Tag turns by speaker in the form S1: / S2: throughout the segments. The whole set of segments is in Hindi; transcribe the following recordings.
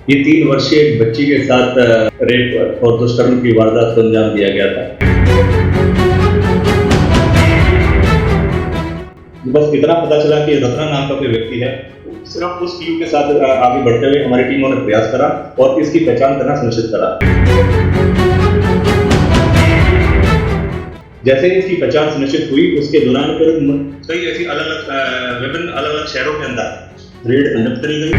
S1: ये 3 वर्षीय एक बच्ची के साथ रेप और दुष्कर्म की वारदात को अंजाम दिया गया था। बस इतना पता चला कि रत्ना नाम का कोई व्यक्ति है। सिर्फ उस क्लू के साथ आगे बढ़ते हुए हमारी टीमों ने प्रयास करा और इसकी पहचान करना सुनिश्चित करा। जैसे ही इसकी पहचान सुनिश्चित हुई, उसके दौरान फिर कई ऐसी विभिन्न अलग-अलग शहरों के अंदर रेड कंडक्ट करी गई।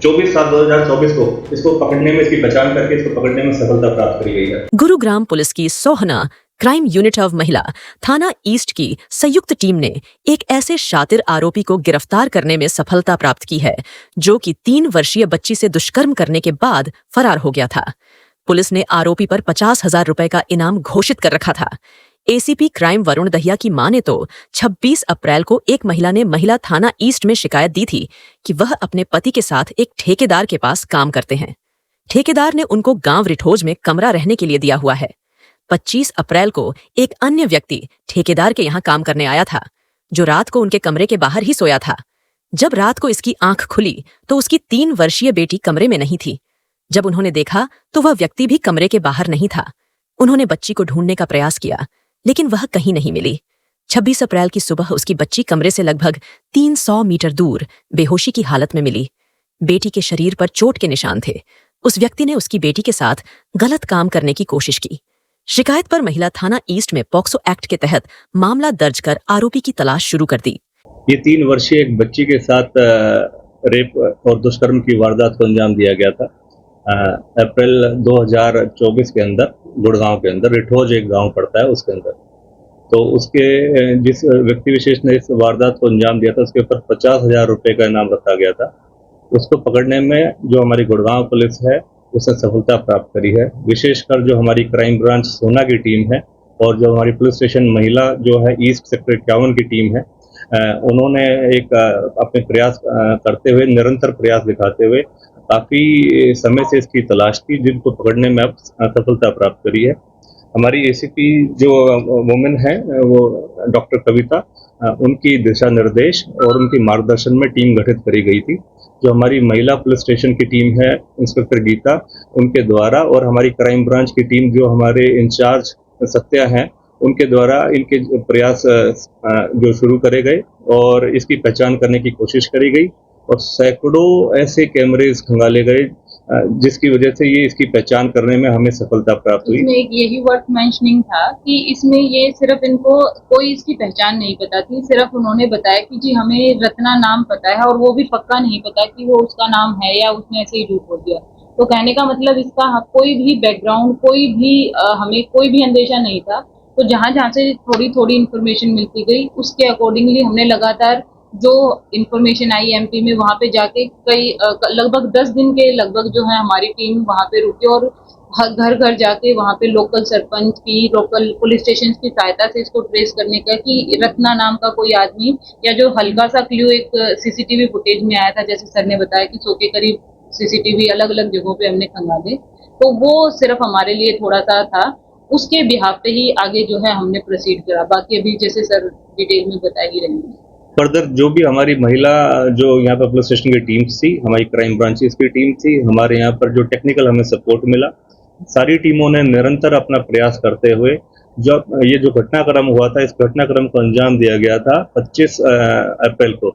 S1: 24/7/2024 को इसको पकड़ने में, इसकी पहचान करके इसको पकड़ने में सफलता प्राप्त करी गई है।
S2: गुरुग्राम पुलिस की सोहना क्राइम यूनिट ऑफ महिला थाना ईस्ट की संयुक्त टीम ने एक ऐसे शातिर आरोपी को गिरफ्तार करने में सफलता प्राप्त की है जो कि 3 वर्षीय बच्ची से दुष्कर्म करने के बाद फरार हो गया था। पुलिस ने आरोपी पर 50,000 रुपए का इनाम घोषित कर रखा था। एसीपी क्राइम वरुण दहिया की मां ने तो 26 अप्रैल को एक महिला ने महिला थाना ईस्ट में शिकायत दी थी कि वह अपने पति के साथ एक ठेकेदार के पास काम करते हैं। ठेकेदार ने उनको गांव रिठोज में कमरा रहने के लिए दिया हुआ है। 25 अप्रैल को एक अन्य व्यक्ति ठेकेदार के यहाँ काम करने आया था, जो रात को उनके कमरे के बाहर ही सोया था। जब रात को इसकी आंख खुली तो उसकी 3 वर्षीय बेटी कमरे में नहीं थी। जब उन्होंने देखा तो वह व्यक्ति भी कमरे के बाहर नहीं था। उन्होंने बच्ची को ढूंढने का प्रयास किया, लेकिन वह कहीं नहीं मिली। 26 अप्रैल की सुबह उसकी बच्ची कमरे से लगभग 300 मीटर दूर बेहोशी की हालत में मिली। बेटी के शरीर पर चोट के निशान थे। उस व्यक्ति ने उसकी बेटी के साथ गलत काम करने की कोशिश की। शिकायत पर महिला थाना ईस्ट में पॉक्सो एक्ट के तहत मामला दर्ज कर आरोपी की तलाश शुरू कर दी।
S1: ये 3 वर्षीय एक बच्ची के साथ रेप और दुष्कर्म की वारदात को अंजाम दिया गया था। अप्रैल 2024 के अंदर गुड़गांव के अंदर रिठोज एक गांव पड़ता है, उसके अंदर तो उसके जिस व्यक्ति विशेष ने इस वारदात को अंजाम दिया था उसके ऊपर 50,000 रुपए का इनाम रखा गया था। उसको पकड़ने में जो हमारी गुड़गांव पुलिस है उसने सफलता प्राप्त करी है। विशेषकर जो हमारी क्राइम ब्रांच सोना की टीम है और जो हमारी पुलिस स्टेशन महिला जो है ईस्ट सेक्टर 51 की टीम है, उन्होंने एक अपने प्रयास करते हुए, निरंतर प्रयास दिखाते हुए काफ़ी समय से इसकी तलाश की, जिनको पकड़ने में अब सफलता प्राप्त करी है। हमारी एसीपी जो वुमेन है वो डॉक्टर कविता, उनकी दिशा निर्देश और उनके मार्गदर्शन में टीम गठित करी गई थी। जो हमारी महिला पुलिस स्टेशन की टीम है, इंस्पेक्टर गीता, उनके द्वारा और हमारी क्राइम ब्रांच की टीम जो हमारे इंचार्ज सत्या हैं, उनके द्वारा इनके प्रयास जो शुरू करे गए और इसकी पहचान करने की कोशिश करी गई और सैकड़ों ऐसे कैमरेज खंगाले गए जिसकी वजह से ये इसकी पहचान करने में हमें सफलता प्राप्त हुई।
S3: इसमें एक यही वर्थ मेंशनिंग था कि इसमें ये सिर्फ इनको कोई इसकी पहचान नहीं पता थी, सिर्फ उन्होंने बताया कि जी हमें रत्ना नाम पता है, और वो भी पक्का नहीं पता कि वो उसका नाम है या उसने ऐसे ही झूठ बोल दिया। तो कहने का मतलब इसका कोई भी बैकग्राउंड, कोई भी हमें कोई भी अंदेशा नहीं था। तो जहाँ जहाँ से थोड़ी थोड़ी इन्फॉर्मेशन मिलती गई उसके अकॉर्डिंगली हमने लगातार जो इन्फॉर्मेशन आई एमपी में, वहाँ पे जाके कई लगभग 10 दिन के लगभग जो है हमारी टीम वहाँ पे रुकी और घर घर जाके वहाँ पे लोकल सरपंच की, लोकल पुलिस स्टेशन की सहायता से इसको ट्रेस करने का कि रत्ना नाम का कोई आदमी, या जो हल्का सा क्लू एक सीसीटीवी फुटेज में आया था, जैसे सर ने बताया कि 100 के करीब सीसीटीवी अलग अलग जगहों पे हमने खंगाले, तो वो सिर्फ हमारे लिए थोड़ा सा था। उसके बिहाफ पे ही आगे जो है हमने प्रोसीड करा। बाकी अभी जैसे सर डिटेल में बता ही रहेंगे।
S1: फर्दर जो भी हमारी महिला जो यहाँ पर पुलिस स्टेशन की टीम थी, हमारी क्राइम ब्रांचेस की टीम थी, हमारे यहाँ पर जो टेक्निकल हमें सपोर्ट मिला, सारी टीमों ने निरंतर अपना प्रयास करते हुए जब ये जो घटनाक्रम हुआ था, इस घटनाक्रम को अंजाम दिया गया था 25 अप्रैल को।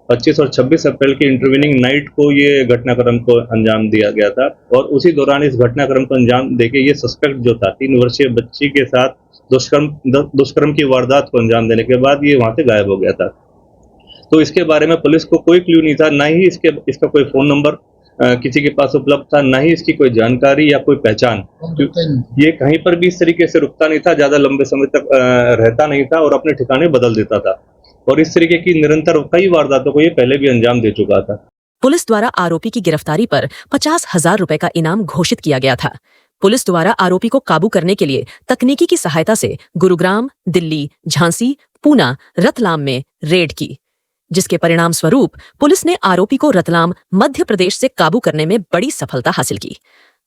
S1: 25 और 26 अप्रैल की इंटरवीनिंग नाइट को ये घटनाक्रम को अंजाम दिया गया था और उसी दौरान इस घटनाक्रम को अंजाम देके ये सस्पेक्ट जो था 3 वर्षीय बच्ची के साथ दुष्कर्म की वारदात को अंजाम देने के बाद ये वहां से गायब हो गया था। तो इसके बारे में पुलिस को कोई क्लू नहीं था, ना ही इसका कोई फोन नंबर किसी के पास उपलब्ध था, ना ही इसकी कोई जानकारी या कोई पहचान। ये कहीं पर भी इस तरीके से रुकता नहीं था, ज्यादा लंबे समय तक रहता नहीं था और अपने ठिकाने बदल देता था और इस तरीके की निरंतर कई वारदातों को ये पहले भी अंजाम दे चुका था।
S2: पुलिस द्वारा आरोपी की गिरफ्तारी पर 50,000 रुपए का इनाम घोषित किया गया था। पुलिस द्वारा आरोपी को काबू करने के लिए तकनीकी की सहायता से गुरुग्राम, दिल्ली, झांसी, पूना, रतलाम में रेड की, जिसके परिणाम स्वरूप पुलिस ने आरोपी को रतलाम, मध्य प्रदेश से काबू करने में बड़ी सफलता हासिल की।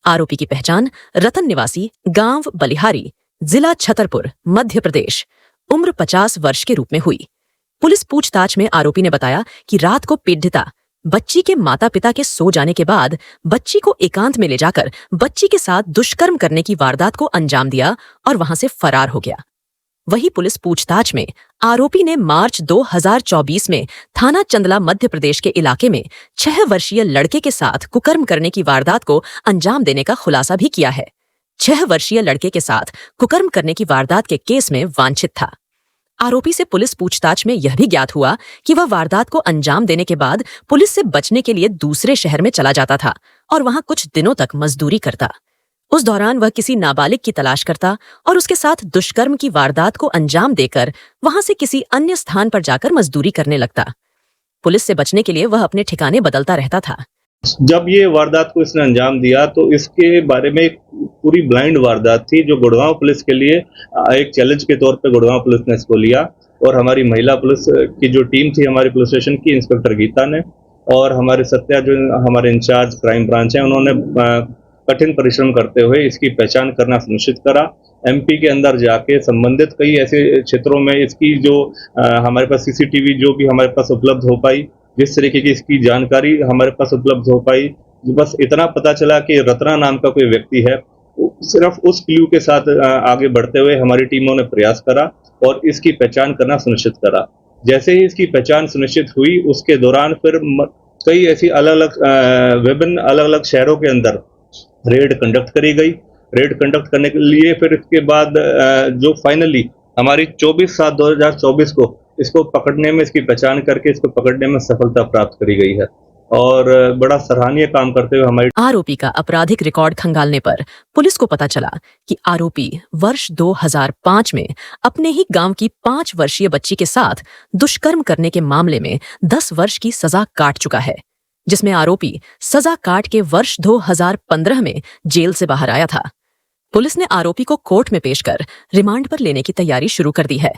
S2: आरोपी की पहचान रतन निवासी, गांव बलिहारी, जिला छतरपुर, मध्य प्रदेश, उम्र 50 वर्ष के रूप में हुई। पुलिस पूछताछ में आरोपी ने बताया कि रात को पीड़िता बच्ची के माता पिता के सो जाने के बाद बच्ची को एकांत में ले जाकर बच्ची के साथ दुष्कर्म करने की वारदात को अंजाम दिया और वहां से फरार हो गया। वही पुलिस पूछताछ में आरोपी ने मार्च 2024 में थाना चंदला मध्य प्रदेश के इलाके में 6 वर्षीय लड़के के साथ कुकर्म करने की वारदात को अंजाम देने का खुलासा भी किया है। 6 वर्षीय लड़के के साथ कुकर्म करने की वारदात के केस में वांछित था। आरोपी से पुलिस पूछताछ में यह भी ज्ञात हुआ कि वह वारदात को अंजाम देने के बाद पुलिस से बचने के लिए दूसरे शहर में चला जाता था और वहां कुछ दिनों तक मजदूरी करता। उस दौरान वह किसी नाबालिग की तलाश करता और उसके साथ दुष्कर्म की वारदात को अंजाम देकर वहां से किसी अन्य स्थान पर जाकर मजदूरी करने लगता। पुलिस से बचने के लिए वह अपने ठिकाने बदलता रहता था।
S1: जब ये वारदात को इसने अंजाम दिया तो इसके बारे में एक पूरी ब्लाइंड वारदात थी, जो गुड़गांव पुलिस के लिए एक चैलेंज के तौर पे गुड़गांव पुलिस ने इसको लिया। और हमारी महिला पुलिस की जो टीम थी हमारे पुलिस स्टेशन की, इंस्पेक्टर गीता ने और हमारे सत्या जो हमारे इंचार्ज क्राइम ब्रांच है, उन्होंने कठिन परिश्रम करते हुए इसकी पहचान करना सुनिश्चित करा। एमपी के अंदर जाके संबंधित कई ऐसे क्षेत्रों में इसकी जो हमारे पास सीसीटीवी जो भी हमारे पास उपलब्ध हो पाई, जिस तरीके की इसकी जानकारी हमारे पास उपलब्ध हो पाई, बस इतना पता चला कि रत्ना नाम का कोई व्यक्ति है। सिर्फ उस क्लू के साथ आगे बढ़ते हुए हमारी टीमों ने प्रयास करा और इसकी पहचान करना सुनिश्चित करा। जैसे ही इसकी पहचान सुनिश्चित हुई, उसके दौरान फिर कई ऐसी विभिन्न अलग अलग शहरों के अंदर रेड कंडक्ट करी गई। रेड कंडक्ट करने के लिए फिर इसके बाद जो फाइनली हमारी 24/7/2024 को इसको पकड़ने में, इसकी पहचान करके इसको पकड़ने में सफलता प्राप्त करी गई है और बड़ा सराहनीय काम करते हुए हमारी
S2: आरोपी का आपराधिक रिकॉर्ड खंगालने पर पुलिस को पता चला कि आरोपी वर्ष 2005 में अपने ही गांव की 5 वर्षीय बच्ची के साथ दुष्कर्म करने के मामले में 10 वर्ष की सजा काट चुका है, जिसमें आरोपी सजा काट के वर्ष 2015 में जेल से बाहर आया था। पुलिस ने आरोपी को कोर्ट में पेश कर रिमांड पर लेने की तैयारी शुरू कर दी है।